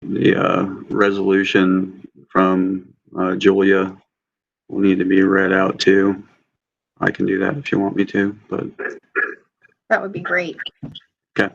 the resolution from Julia will need to be read out too. I can do that if you want me to, but That would be great. okay.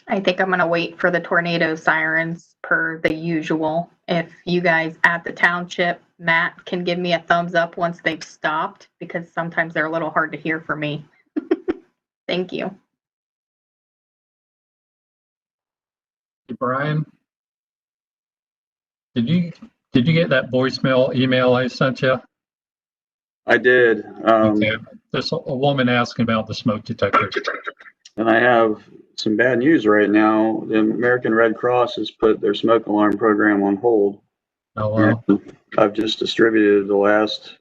I think I'm going to wait for the tornado sirens per the usual. If you guys at the township, Matt, can give me a thumbs up once they've stopped, because sometimes they're a little hard to hear for me. Thank you. Hey, Brian, did you get that voicemail email I sent you? I did. Okay. There's a woman asking about the smoke detector. And I have some bad news right now. The American Red Cross has put their smoke alarm program on hold. Oh, wow. I've just distributed the last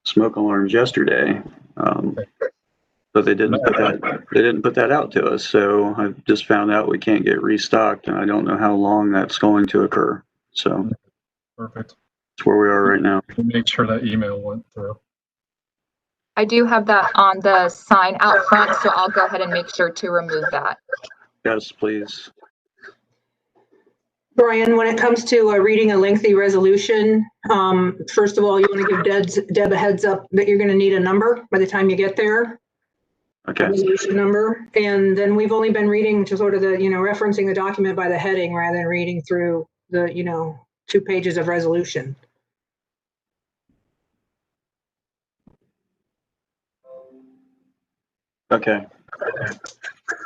smoke alarms yesterday, but they didn't put that out to us. So I just found out we can't get restocked, and I don't know how long that's going to occur. So Perfect. that's where we are right now. Make sure that email went through. I do have that on the sign out front, so I'll go ahead and make sure to remove that. Yes, please. Brian, when it comes to reading a lengthy resolution, first of all, you want to give Deb a heads up that you're going to need a number by the time you get there. Okay. Resolution number. And then we've only been reading to sort of the, referencing the document by the heading rather than reading through the, 2 pages of resolution. Okay.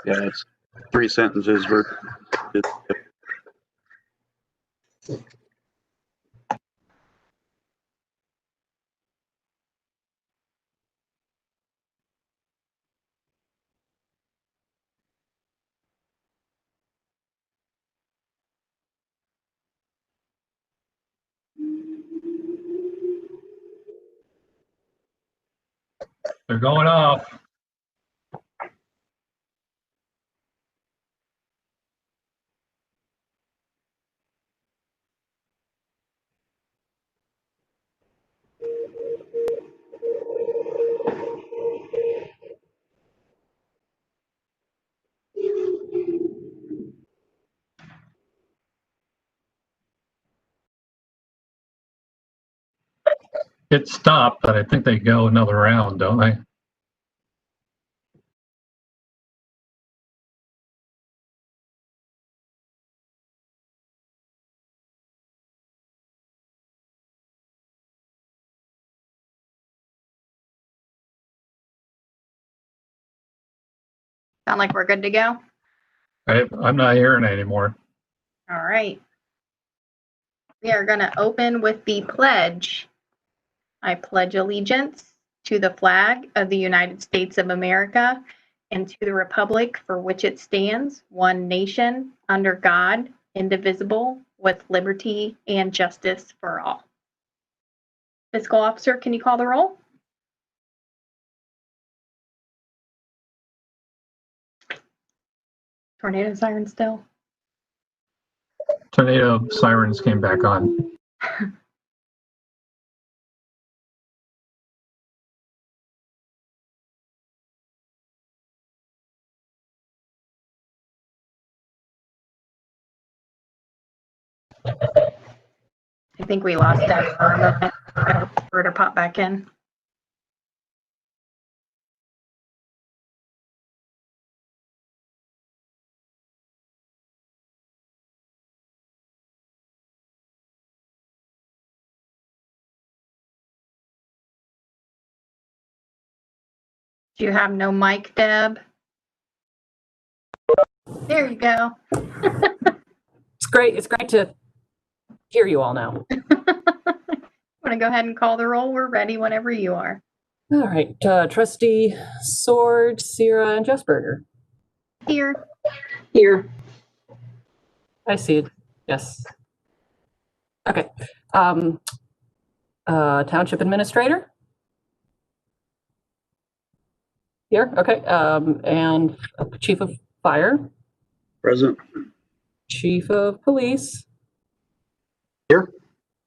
Yeah, it's 3 sentences. They're going off. It stopped, but I think they go another round, don't they? Sound like we're good to go? I'm not hearing it anymore. All right. We are going to open with the pledge. I pledge allegiance to the flag of the United States of America and to the republic for which it stands, one nation, under God, indivisible, with liberty and justice for all. Fiscal Officer, can you call the roll? Tornado siren still. Tornado sirens came back on. I think we lost that for a moment. I'll wait for her to pop back in. Do you have no mic, Deb? There you go. It's great. It's great to hear you all now. Want to go ahead and call the roll? We're ready whenever you are. All right. Trustee Sword, Sierra, and Jessberger. Here. Here. I see it. Yes. Okay. Township administrator? Here, okay. And chief of fire, Present. chief of police, Here.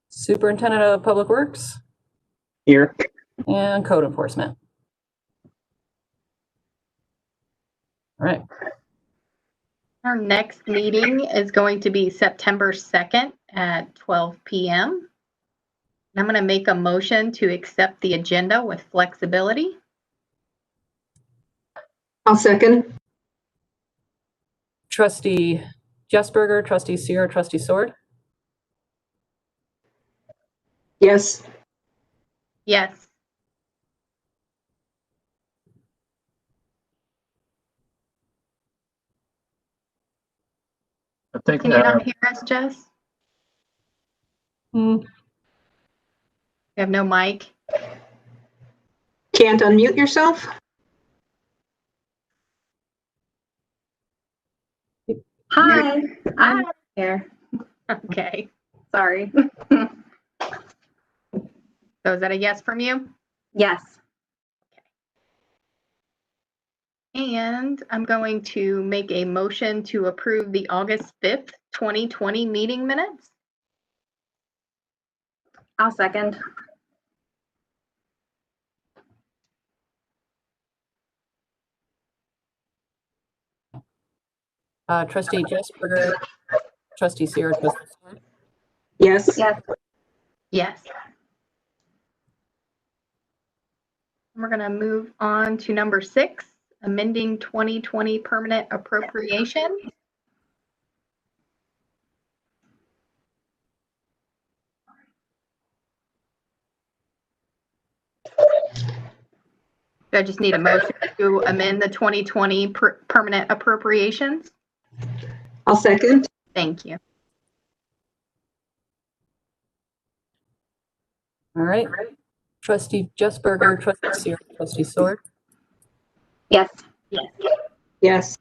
superintendent of public works, Here. and code enforcement. All right. Our next meeting is going to be September 2nd at 12 p.m. I'm going to make a motion to accept the agenda with flexibility. I'll second. Trustee Jessberger, trustee Sear, trustee Sword. Yes. Yes. I think Can you not hear us, Jess? Hmm. You have no mic? Can't unmute yourself? Hi, I'm here. Okay, sorry. So is that a yes from you? Yes. And I'm going to make a motion to approve the August 5th, 2020 meeting minutes. I'll second. Trustee Jessberger, trustee Sear, trustee Sword. Yes. Yes. Yes. We're going to move on to number 6, amending 2020 permanent appropriation. I just need a motion to amend the 2020 permanent appropriations. I'll second. Thank you. All right. Trustee Jessberger, trustee Sear, trustee Sword. Yes. Yes.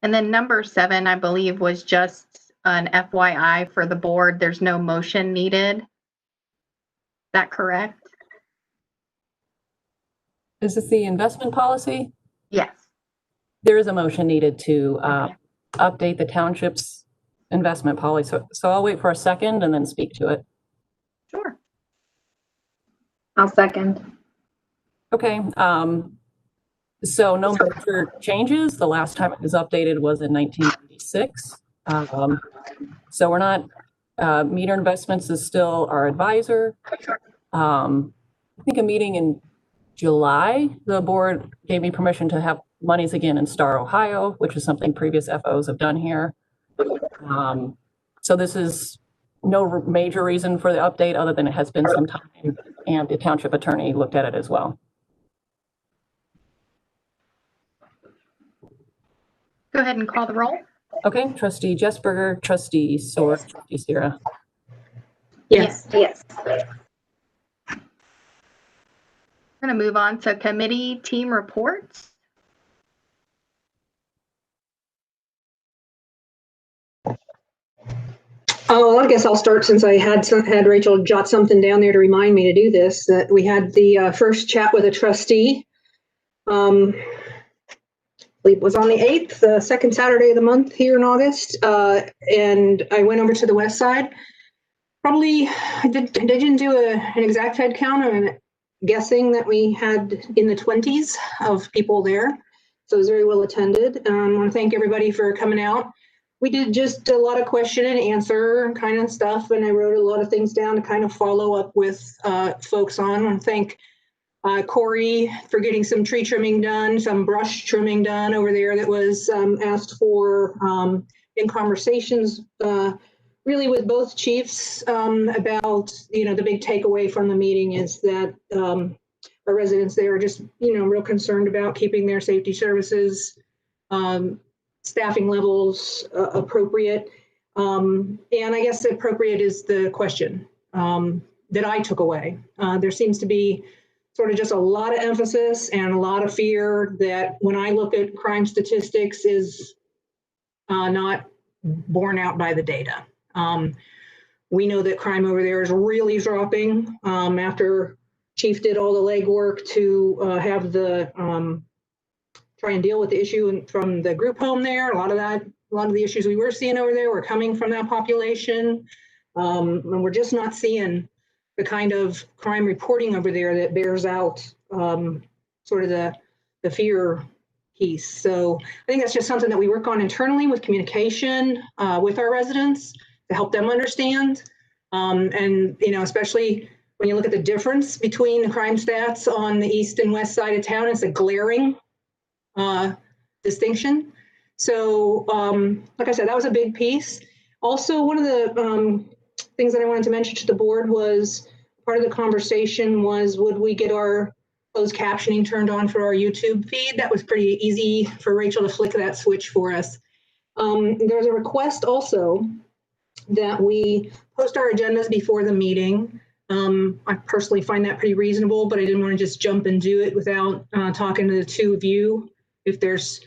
And then number 7, I believe, was just an FYI for the board. There's no motion needed. Is that correct? Is this the investment policy? Yes. There is a motion needed to update the township's investment policy. So I'll wait for a second and then speak to it. Sure. I'll second. Okay. So no major changes. The last time it was updated was in 1996. So we're not, Meter Investments is still our advisor. I think a meeting in July, the board gave me permission to have monies again in Star, Ohio, which is something previous FOs have done here. So this is no major reason for the update other than it has been some time, and the township attorney looked at it as well. Go ahead and call the roll. Okay, trustee Jessberger, trustee Sword, trustee Sierra. Yes. Yes. I'm going to move on to committee team reports. Oh, I guess I'll start since I had Rachel jot something down there to remind me to do this, that we had the first chat with a trustee. I believe it was on the 8th, the second Saturday of the month here in August. And I went over to the west side. Probably, I didn't do an exact head count. I'm guessing that we had in the 20s of people there. So it was very well attended. I want to thank everybody for coming out. We did just a lot of question and answer kind of stuff, and I wrote a lot of things down to kind of follow up with folks on. I want to thank Corey for getting some tree trimming done, some brush trimming done over there that was asked for in conversations really with both chiefs about, the big takeaway from the meeting is that our residents there are just, real concerned about keeping their safety services staffing levels appropriate. And I guess appropriate is the question that I took away. There seems to be sort of just a lot of emphasis and a lot of fear that when I look at crime statistics is not borne out by the data. We know that crime over there is really dropping after Chief did all the legwork to have the try and deal with the issue from the group home there. A lot of the issues we were seeing over there were coming from that population. And we're just not seeing the kind of crime reporting over there that bears out sort of the fear piece. So I think that's just something that we work on internally with communication with our residents to help them understand. And, you know, especially when you look at the difference between the crime stats on the east and west side of town, it's a glaring distinction. So, like I said, that was a big piece. Also, one of the things that I wanted to mention to the board was part of the conversation was, would we get our closed captioning turned on for our YouTube feed? That was pretty easy for Rachel to flick that switch for us. There's a request also that we post our agendas before the meeting. I personally find that pretty reasonable, but I didn't want to just jump and do it without talking to the two of you. If there's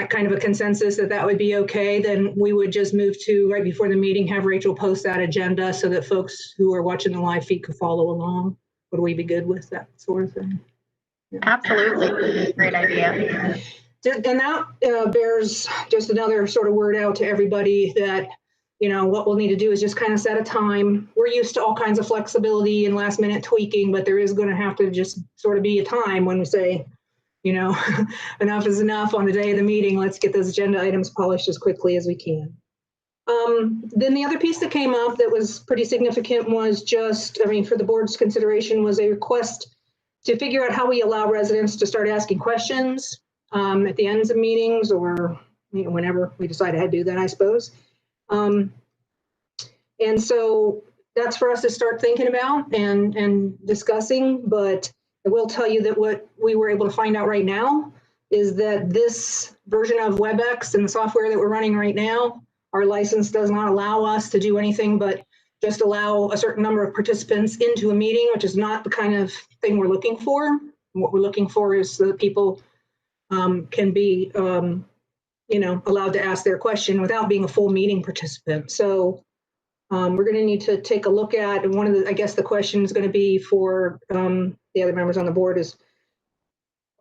kind of a consensus that that would be okay, then we would just move to right before the meeting, have Rachel post that agenda so that folks who are watching the live feed could follow along. Would we be good with that sort of thing? Yeah. Absolutely. Great idea. And that bears just another sort of word out to everybody that, you know, what we'll need to do is just kind of set a time. We're used to all kinds of flexibility and last minute tweaking, but there is going to have to just sort of be a time when we say, you know, enough is enough on the day of the meeting. Let's get those agenda items polished as quickly as we can. Then the other piece that came up that was pretty significant was just, I mean, for the board's consideration was a request to figure out how we allow residents to start asking questions at the ends of meetings or, you know, whenever we decide to do that, I suppose. And so that's for us to start thinking about and discussing, but I will tell you that what we were able to find out right now is that this version of WebEx and the software that we're running right now, our license does not allow us to do anything but just allow a certain number of participants into a meeting, which is not the kind of thing we're looking for. What we're looking for is so that people can be, you know, allowed to ask their question without being a full meeting participant. So we're going to need to take a look at, and one of the, I guess the question is going to be for the other members on the board is,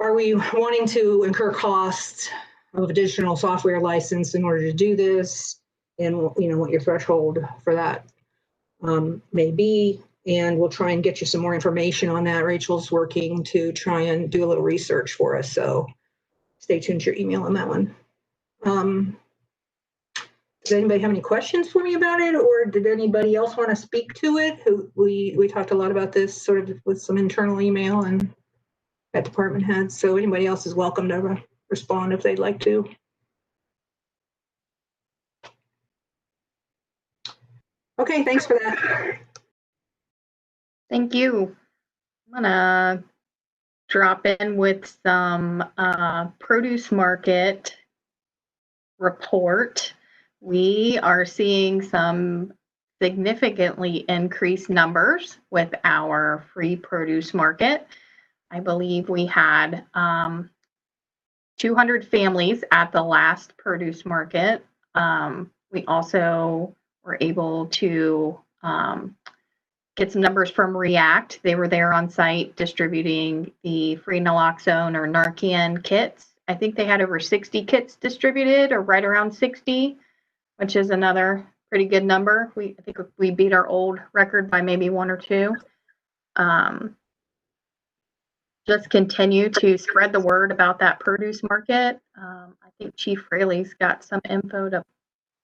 are we wanting to incur costs of additional software license in order to do this? And, you know, what your threshold for that may be. And we'll try and get you some more information on that. Rachel's working to try and do a little research for us. So stay tuned to your email on that one. Does anybody have any questions for me about it, or did anybody else want to speak to it? We talked a lot about this sort of with some internal email and at department heads. So anybody else is welcome to respond if they'd like to. Okay, thanks for that. Thank you. I'm gonna drop in with some produce market report. We are seeing some significantly increased numbers with our free produce market. I believe we had 200 families at the last produce market. We also were able to get some numbers from React. They were there on site distributing the free naloxone or Narcan kits. I think they had over 60 kits distributed, or right around 60, which is another pretty good number. I think we beat our old record by maybe 1 or 2. Just continue to spread the word about that produce market. I think Chief Fraley's got some info to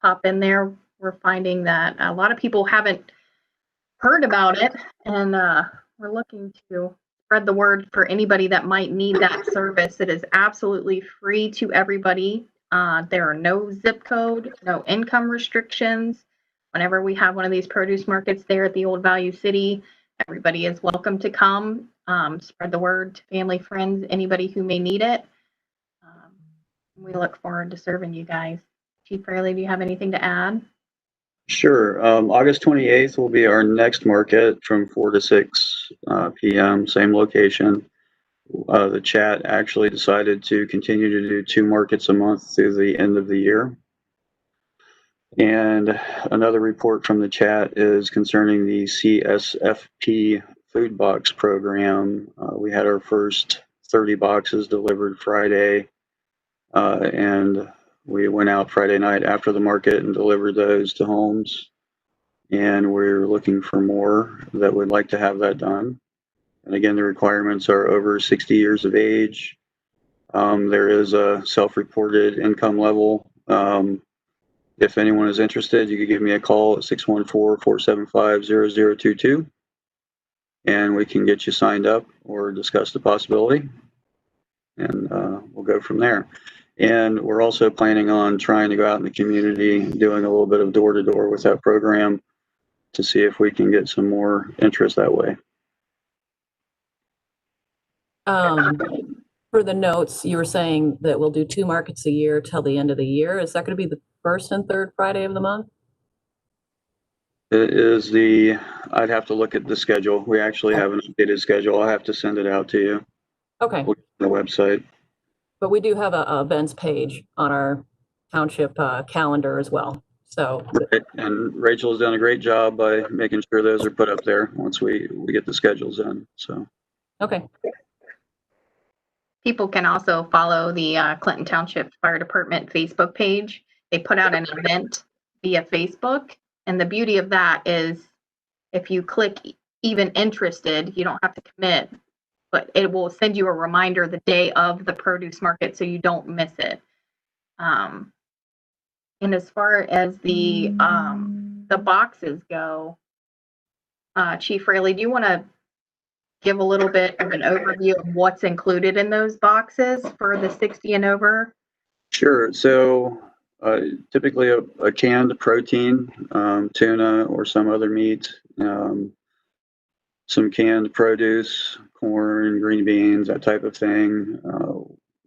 pop in there. We're finding that a lot of people haven't heard about it, and we're looking to spread the word for anybody that might need that service. It is absolutely free to everybody. There are no zip code, no income restrictions. Whenever we have one of these produce markets there at the Old Value City, everybody is welcome to come. Spread the word to family, friends, anybody who may need it. We look forward to serving you guys. Chief Fraley, do you have anything to add? Sure. August 28th will be our next market from 4 to 6 p.m., same location. The chat actually decided to continue to do 2 markets a month through the end of the year. And another report from the chat is concerning the CSFP food box program. We had our first 30 boxes delivered Friday, and we went out Friday night after the market and delivered those to homes. And we're looking for more that would like to have that done. And again, the requirements are over 60 years of age. There is a self-reported income level. If anyone is interested, you could give me a call at 614-475-0022, and we can get you signed up or discuss the possibility, and we'll go from there. And we're also planning on trying to go out in the community, doing a little bit of door-to-door with that program to see if we can get some more interest that way. For the notes, you were saying that we'll do 2 markets a year till the end of the year. Is that going to be the first and third Friday of the month? It is I'd have to look at the schedule. We actually have an updated schedule. I'll have to send it out to you. Okay. On the website. But we do have a events page on our township calendar as well. So. Right. And Rachel's done a great job by making sure those are put up there once we get the schedules in. So. Okay. People can also follow the Clinton Township Fire Department Facebook page. They put out an event via Facebook. And the beauty of that is if you click even interested, you don't have to commit, but it will send you a reminder the day of the produce market so you don't miss it. And as far as the boxes go, Chief Raley, do you want to give a little bit of an overview of what's included in those boxes for the 60 and over? Sure. So typically a canned protein, tuna or some other meat, some canned produce, corn, green beans, that type of thing.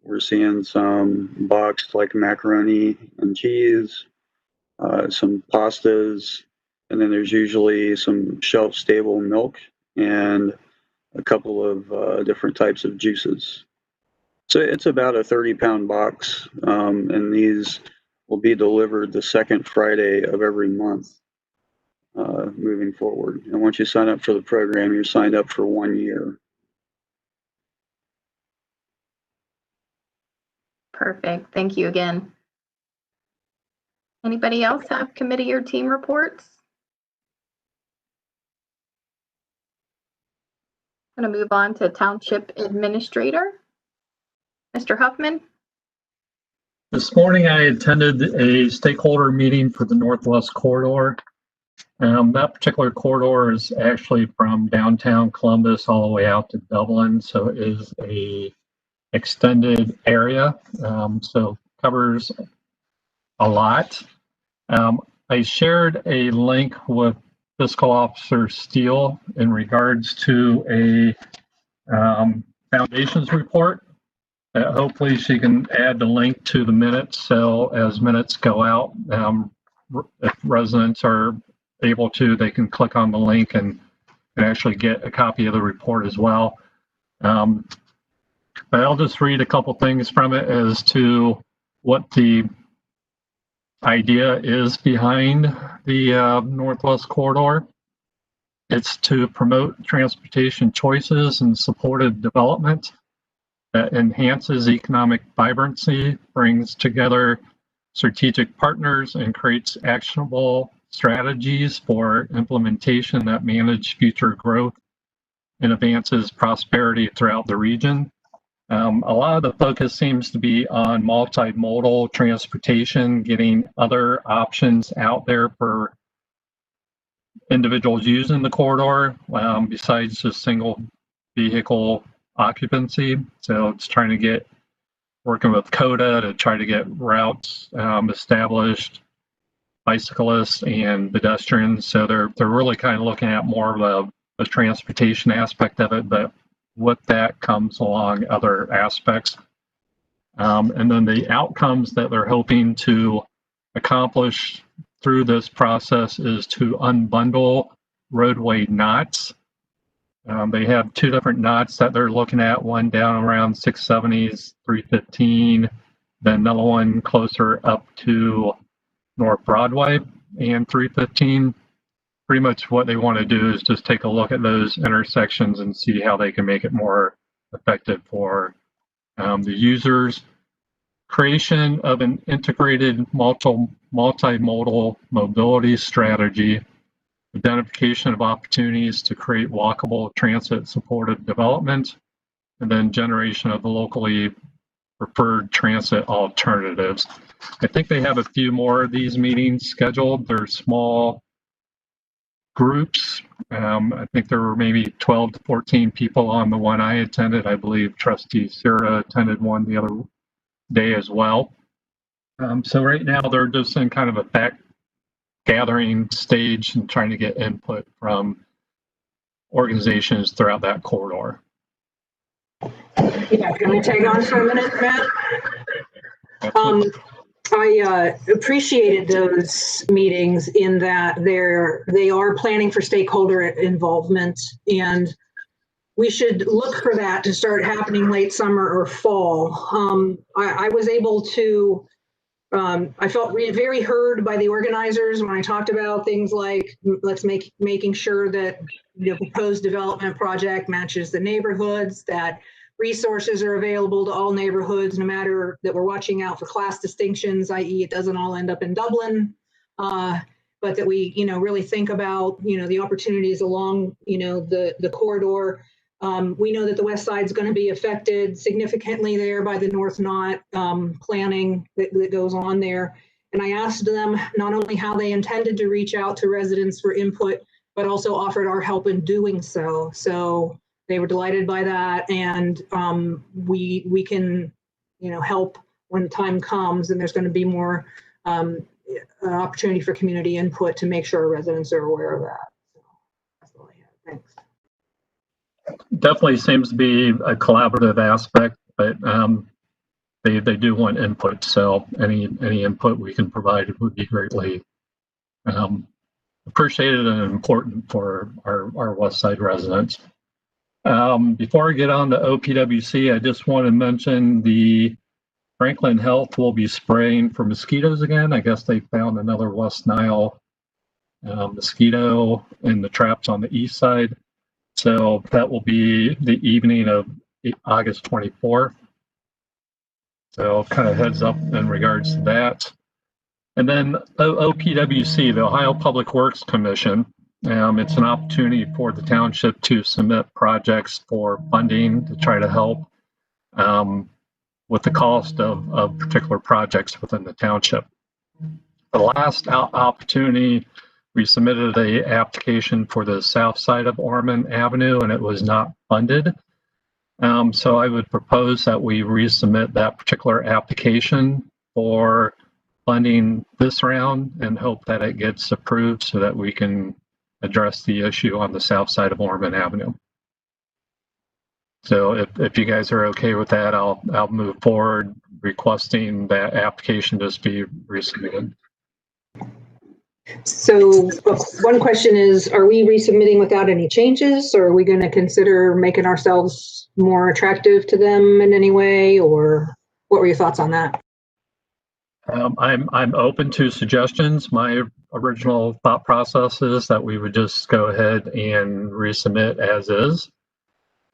We're seeing some boxed like macaroni and cheese, some pastas, and then there's usually some shelf-stable milk and a couple of different types of juices. So it's about a 30-pound box, and these will be delivered the second Friday of every month moving forward. And once you sign up for the program, you're signed up for 1 year. Perfect. Thank you again. Anybody else have committee or team reports? I'm going to move on to Township Administrator. Mr. Huffman? This morning, I attended a stakeholder meeting for the Northwest Corridor. That particular corridor is actually from downtown Columbus all the way out to Dublin, so it is a extended area, so covers a lot. I shared a link with Fiscal Officer Steele in regards to a foundations report. Hopefully she can add the link to the minutes, so as minutes go out, if residents are able to, they can click on the link and actually get a copy of the report as well. But I'll just read a couple things from it as to what the idea is behind the Northwest Corridor. It's to promote transportation choices and supportive development that enhances economic vibrancy, brings together strategic partners, and creates actionable strategies for implementation that manage future growth and advances prosperity throughout the region. A lot of the focus seems to be on multimodal transportation, getting other options out there for individuals using the corridor besides just single vehicle occupancy. So it's trying to get, working with CODA to try to get routes established, bicyclists and pedestrians. So they're really kind of looking at more of the transportation aspect of it, but with that comes along other aspects. And then the outcomes that they're hoping to accomplish through this process is to unbundle roadway knots. They have 2 different knots that they're looking at, one down around 670s, 315, then another one closer up to North Broadway and 315. Pretty much what they want to do is just take a look at those intersections and see how they can make it more effective for the users. Creation of an integrated multimodal mobility strategy, identification of opportunities to create walkable transit supportive development, and then generation of the locally preferred transit alternatives. I think they have a few more of these meetings scheduled. They're small groups. I think there were maybe 12 to 14 people on the one I attended. I believe Trustee Sarah attended one the other day as well. So right now they're just in kind of a fact gathering stage and trying to get input from organizations throughout that corridor. Yeah, can I tag on for a minute, Matt? I appreciated those meetings in that they are planning for stakeholder involvement, and we should look for that to start happening late summer or fall. I was able to, I felt very heard by the organizers when I talked about things like making sure that the proposed development project matches the neighborhoods, that resources are available to all neighborhoods, no matter that we're watching out for class distinctions, i.e. it doesn't all end up in Dublin, but that we, really think about, the opportunities along, the corridor. We know that the west side is going to be affected significantly there by the North Knot planning that goes on there. And I asked them not only how they intended to reach out to residents for input, but also offered our help in doing so. So they were delighted by that, and we can, help when the time comes, and there's going to be more opportunity for community input to make sure our residents are aware of that. So that's all I have. Thanks. Definitely seems to be a collaborative aspect, but they do want input. So any input we can provide would be greatly appreciated and important for our West Side residents. Before I get on to OPWC, I just want to mention the Franklin Health will be spraying for mosquitoes again. I guess they found another West Nile mosquito in the traps on the east side. So that will be the evening of August 24th. So kind of heads up in regards to that. And then OPWC, the Ohio Public Works Commission, it's an opportunity for the township to submit projects for funding to try to help with the cost of particular projects within the township. The last opportunity, we submitted an application for the south side of Ormond Avenue, and it was not funded. So I would propose that we resubmit that particular application for funding this round and hope that it gets approved so that we can address the issue on the south side of Ormond Avenue. So if you guys are okay with that, I'll move forward requesting that application just be resubmitted. So one question is, are we resubmitting without any changes, or are we going to consider making ourselves more attractive to them in any way, or what were your thoughts on that? I'm open to suggestions. My original thought process is that we would just go ahead and resubmit as is.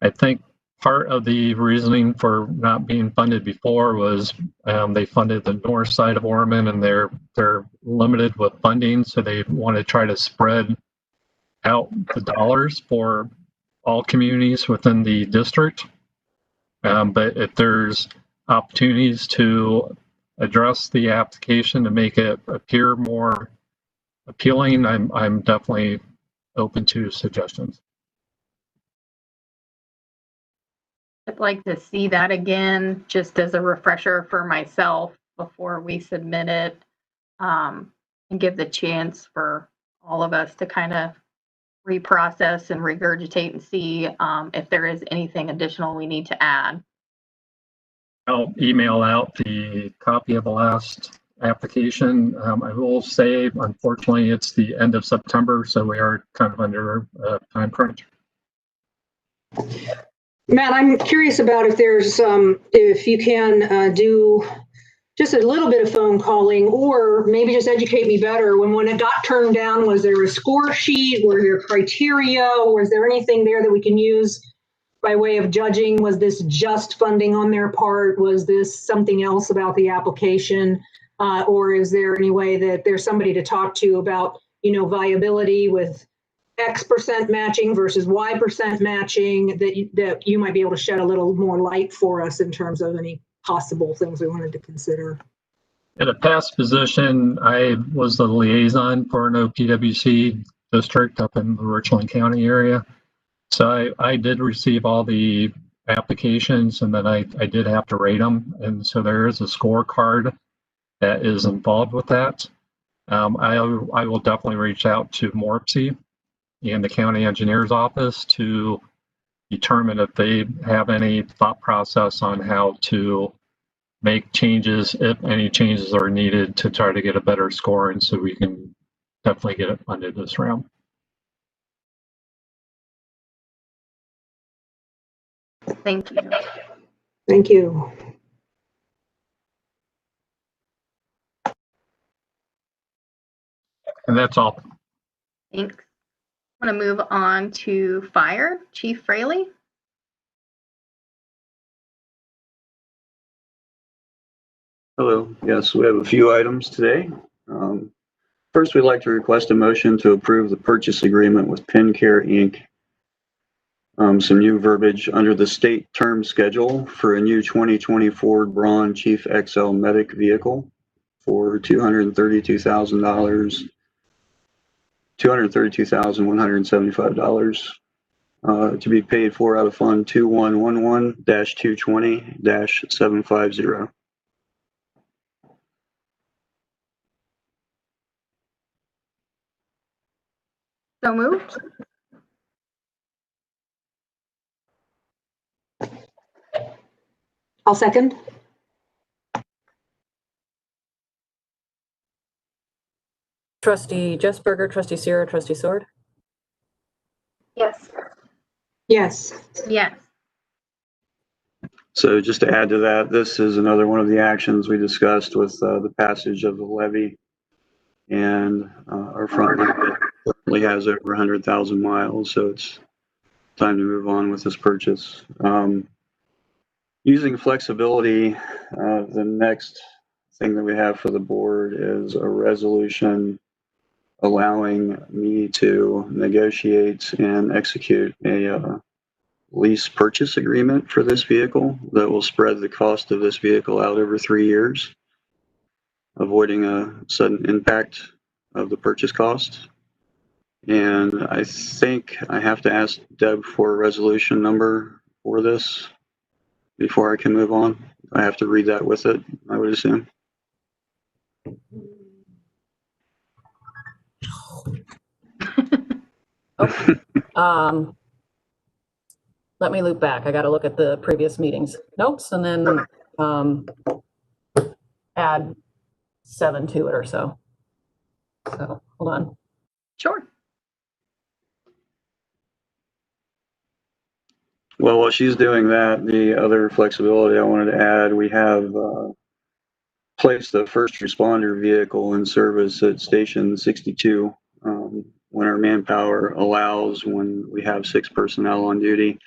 I think part of the reasoning for not being funded before was they funded the north side of Ormond, and they're limited with funding, so they want to try to spread out the dollars for all communities within the district. But if there's opportunities to address the application to make it appear more appealing, I'm definitely open to suggestions. I'd like to see that again, just as a refresher for myself before we submit it, and give the chance for all of us to kind of reprocess and regurgitate and see if there is anything additional we need to add. I'll email out the copy of the last application. I will say, unfortunately, it's the end of September, so we are kind of under a time crunch. Matt, I'm curious about if there's, if you can do just a little bit of phone calling, or maybe just educate me better. When it got turned down, was there a score sheet? Were there criteria? Was there anything there that we can use by way of judging? Was this just funding on their part? Was this something else about the application? Or is there any way that there's somebody to talk to about, viability with X% matching versus Y% matching, that you might be able to shed a little more light for us in terms of any possible things we wanted to consider? In a past position, I was the liaison for an OPWC district up in the Richland County area. So I did receive all the applications, and then I did have to rate them. And so there is a scorecard that is involved with that. I will definitely reach out to MORPC and the county engineer's office to determine if they have any thought process on how to make changes, if any changes are needed, to try to get a better score, and so we can definitely get it funded this round. Thank you. Thank you. And that's all. Thanks. I want to move on to fire. Chief Fraley. Hello. Yes, we have a few items today. First, we'd like to request a motion to approve the purchase agreement with PennCare Inc. Some new verbiage under the state term schedule for a new 2020 Ford Braun Chief XL Medic vehicle for $232,175 to be paid for out of Fund 2111-220-750. So moved. I'll second. Trustee Jessberger, Trustee Sierra, Trustee Sword. Yes. Yes. Yes. So just to add to that, this is another one of the actions we discussed with the passage of the levy, and our front line currently has over 100,000 miles, so it's time to move on with this purchase. Using flexibility, the next thing that we have for the board is a resolution allowing me to negotiate and execute a lease purchase agreement for this vehicle that will spread the cost of this vehicle out over 3 years, avoiding a sudden impact of the purchase cost. And I think I have to ask Deb for a resolution number for this before I can move on. I have to read that with it, I would assume. Okay. Let me loop back. I got to look at the previous meetings notes and then add 7 to it or so. So hold on. Sure. Well, while she's doing that, the other flexibility I wanted to add, we have placed a first responder vehicle in service at Station 62 when our manpower allows, when we have 6 personnel on duty,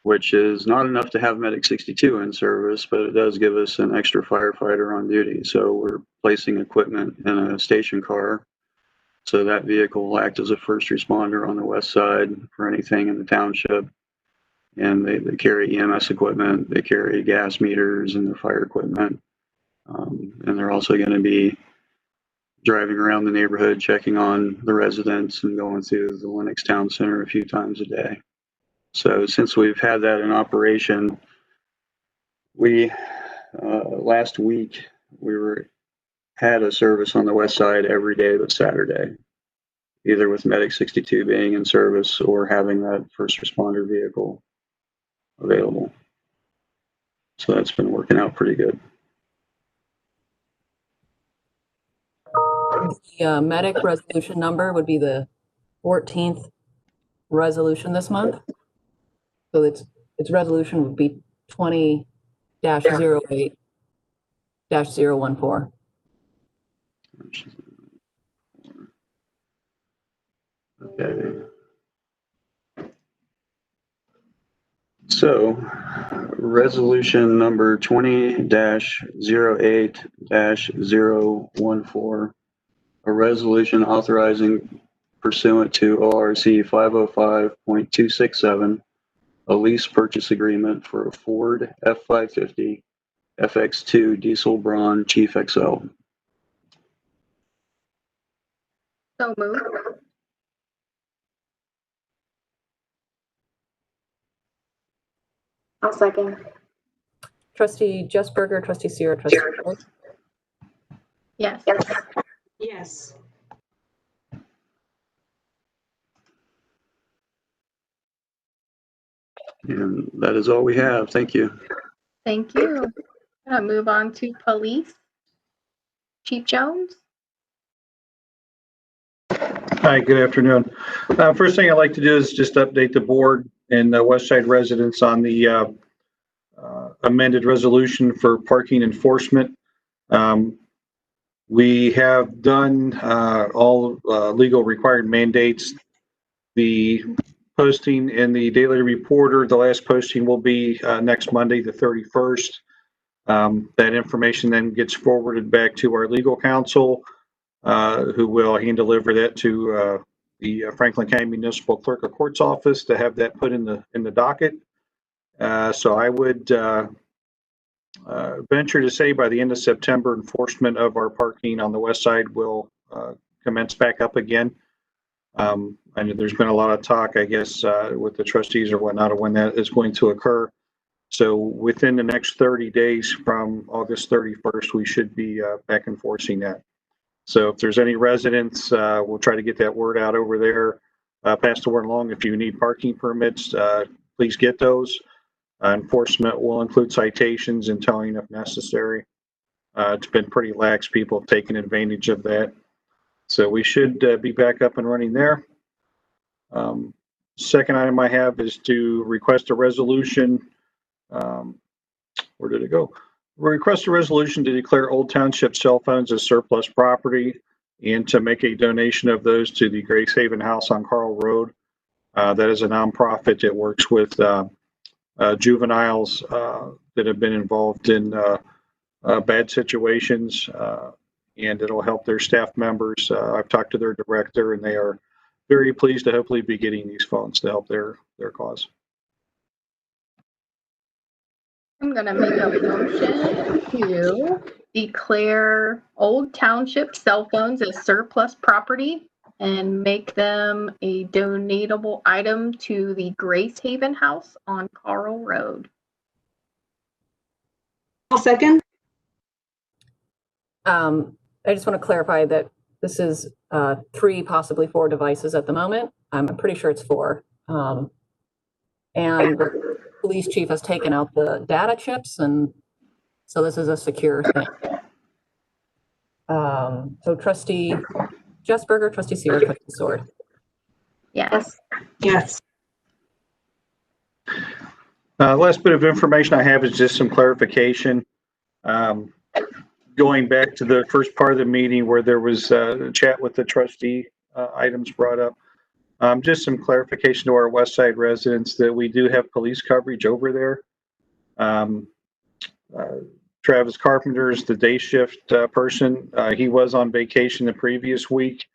which is not enough to have Medic 62 in service, but it does give us an extra firefighter on duty. So we're placing equipment in a station car. So that vehicle will act as a first responder on the west side for anything in the township. And they carry EMS equipment, they carry gas meters and their fire equipment. And they're also going to be driving around the neighborhood, checking on the residents and going through the Lennox Town Center a few times a day. So since we've had that in operation, we last week we had a service on the west side every day but Saturday, either with Medic 62 being in service or having that first responder vehicle available. So that's been working out pretty good. The medic resolution number would be the 14th resolution this month. So its resolution would be 20-08. 014. Okay. So, resolution number 20-08-014, a resolution authorizing pursuant to ORC 505.267, a lease purchase agreement for a Ford F-550 FX2 Diesel Braun Chief XL. So moved. I'll second. Trustee Jessberger, Trustee Sierra, Trustee Sword. Yes. Yes. And that is all we have. Thank you. Thank you. I'm gonna move on to police. Chief Jones? Hi, good afternoon. First thing I'd like to do is just update the board and the West Side residents on the amended resolution for parking enforcement. We have done all legal required mandates. The posting in the Daily Reporter, the last posting will be next Monday, the 31st. That information then gets forwarded back to our legal counsel, who will hand deliver that to the Franklin County Municipal Clerk of Court's office to have that put in the docket. So I would venture to say by the end of September, enforcement of our parking on the west side will commence back up again. I know there's been a lot of talk, I guess, with the trustees or whatnot of when that is going to occur. So within the next 30 days from August 31st, we should be back enforcing that. So if there's any residents, we'll try to get that word out over there. Pass the word along. If you need parking permits, please get those. Enforcement will include citations and towing if necessary. It's been pretty lax. People have taken advantage of that. So we should be back up and running there. Second item I have is to request a resolution. Where did it go? We request a resolution to declare Old Township cell phones as surplus property and to make a donation of those to the Grace Haven House on Carl Road. That is a nonprofit that works with juveniles that have been involved in bad situations, and it'll help their staff members. I've talked to their director, and they are very pleased to hopefully be getting these phones to help their cause. I'm gonna make a motion to declare Old Township cell phones as surplus property and make them a donatable item to the Grace Haven House on Carl Road. I'll second. I just want to clarify that this is 3, possibly 4 devices at the moment. I'm pretty sure it's 4. And the police chief has taken out the data chips, and so this is a secure thing. So Trustee Jessberger, Trustee Sierra, Trustee Sword. Yes. Yes. Last bit of information I have is just some clarification. Going back to the first part of the meeting where there was a chat with the trustee items brought up. Just some clarification to our West Side residents that we do have police coverage over there. Travis Carpenter is the day shift person. He was on vacation the previous week.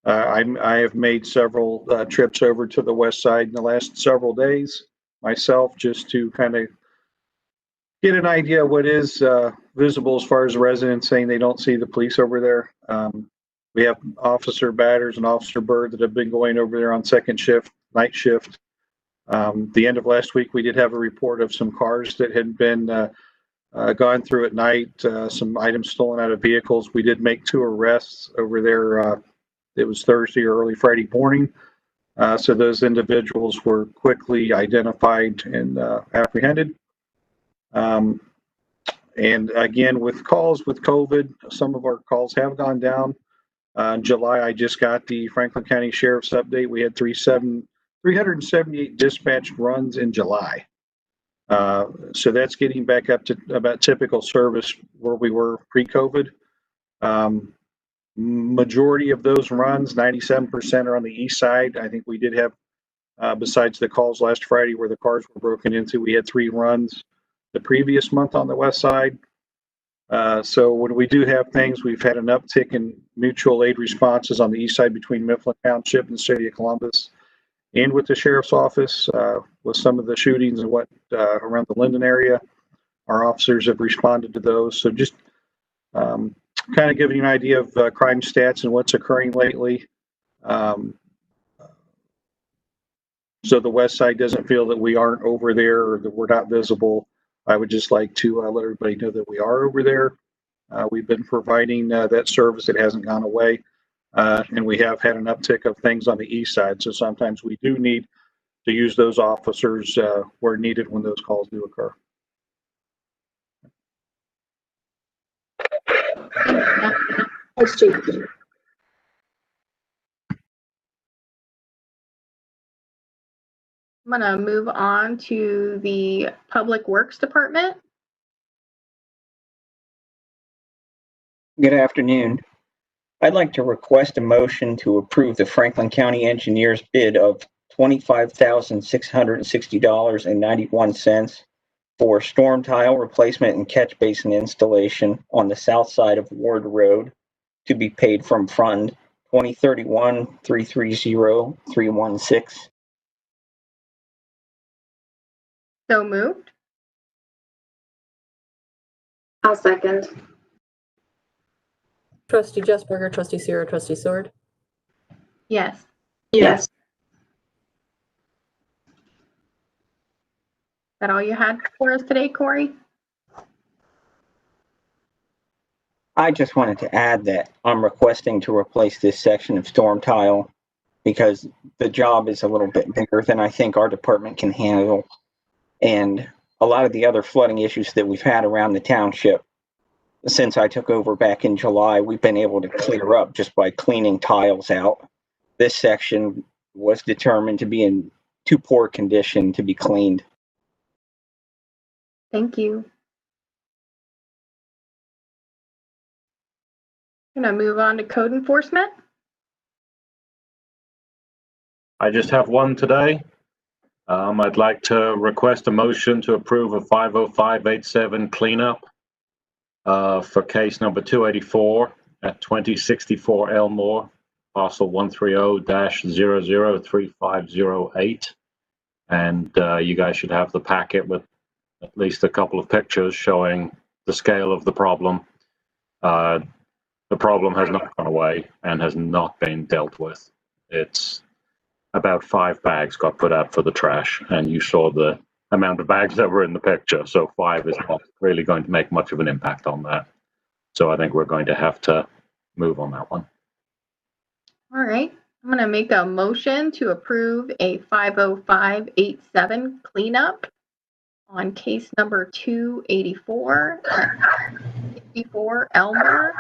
I have made several trips over to the West Side in the last several days myself, just to kind of get an idea of what is visible as far as the residents saying they don't see the police over there. We have Officer Batters and Officer Bird that have been going over there on second shift, night shift. The end of last week, we did have a report of some cars that had been gone through at night, some items stolen out of vehicles. We did make 2 arrests over there. It was Thursday or early Friday morning. So those individuals were quickly identified and apprehended. And again, with calls with COVID, some of our calls have gone down. In July, I just got the Franklin County Sheriff's update. We had 378 dispatched runs in July. So that's getting back up to about typical service where we were pre-COVID. Majority of those runs, 97% are on the east side. I think we did have, besides the calls last Friday where the cars were broken into, we had 3 runs the previous month on the west side. So when we do have things, we've had an uptick in mutual aid responses on the east side between Mifflin Township and the city of Columbus, and with the sheriff's office, with some of the shootings and what around the Linden area. Our officers have responded to those. So just kind of giving you an idea of crime stats and what's occurring lately. So the west side doesn't feel that we aren't over there or that we're not visible. I would just like to let everybody know that we are over there. We've been providing that service. It hasn't gone away. And we have had an uptick of things on the east side. So sometimes we do need to use those officers where needed when those calls do occur. Thanks, Chief. I'm going to move on to the Public Works Department. Good afternoon. I'd like to request a motion to approve the Franklin County Engineers bid of $25,660.91 for storm tile replacement and catch basin installation on the south side of Ward Road to be paid from Fund 2031-330-316. So moved. I'll second. Trustee Jesberger, Trustee Seer, Trustee Sword. Yes. Yes. Is that all you had for us today, Corey? I just wanted to add that I'm requesting to replace this section of storm tile because the job is a little bit bigger than I think our department can handle. And a lot of the other flooding issues that we've had around the township since I took over back in July, we've been able to clear up just by cleaning tiles out. This section was determined to be in too poor condition to be cleaned. Thank you. I'm going to move on to code enforcement. I just have one today. I'd like to request a motion to approve a 50587 cleanup for case number 284 at 2064 Elmore, parcel 130-003508. And you guys should have the packet with at least a couple of pictures showing the scale of the problem. The problem has not gone away and has not been dealt with. It's about 5 bags got put out for the trash, and you saw the amount of bags that were in the picture. So 5 is not really going to make much of an impact on that. So I think we're going to have to move on that one. All right. I'm going to make a motion to approve a 50587 cleanup on case number 284 at 64 Elmer,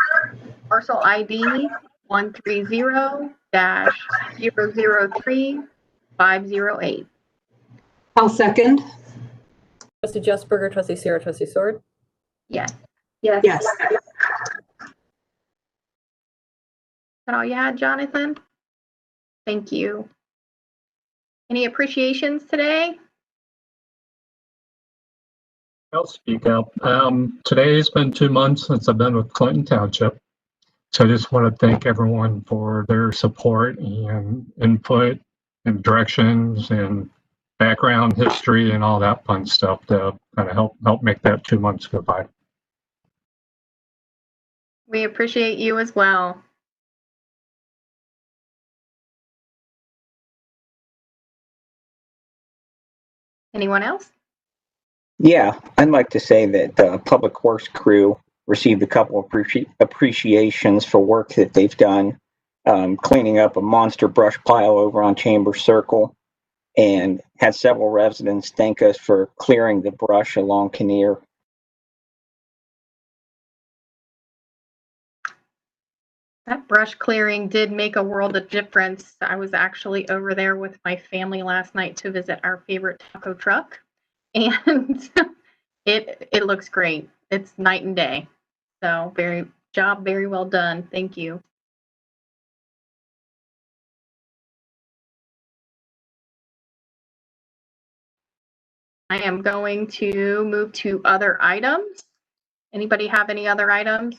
parcel ID 130-003508. I'll second. Trustee Jesberger, Trustee Seer, Trustee Sword. Yes. Yes. Yes. Is that all you had, Jonathan? Thank you. Any appreciations today? I'll speak up. Today's been 2 months since I've been with Clinton Township. So I just want to thank everyone for their support and input and directions and background history and all that fun stuff to kind of help make that 2 months go by. We appreciate you as well. Anyone else? Yeah, I'd like to say that the Public Works crew received a couple of appreciations for work that they've done, cleaning up a monster brush pile over on Chambers Circle, and had several residents thank us for clearing the brush along Kinnear. That brush clearing did make a world of difference. I was actually over there with my family last night to visit our favorite taco truck. and it looks great. It's night and day. So very well done. Thank you. I am going to move to other items. Anybody have any other items?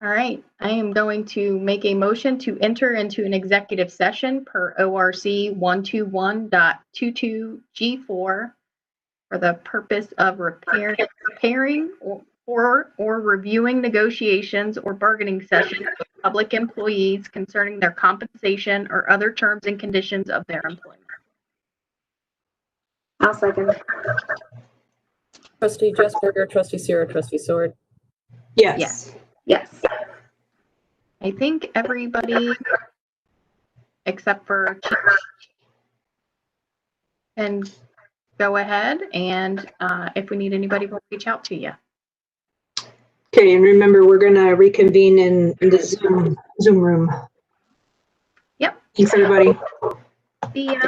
All right, I am going to make a motion to enter into an executive session per ORC 121.22G4 for the purpose of preparing or reviewing negotiations or bargaining sessions with public employees concerning their compensation or other terms and conditions of their employment. I'll second. Trustee Jesberger, trustee Sierra, trustee Sword. Yes. Yes. I think everybody except for Chief can go ahead, and if we need anybody, we'll reach out to you. Okay, and remember, we're gonna reconvene in the Zoom room. Yep. Thanks, everybody. See ya.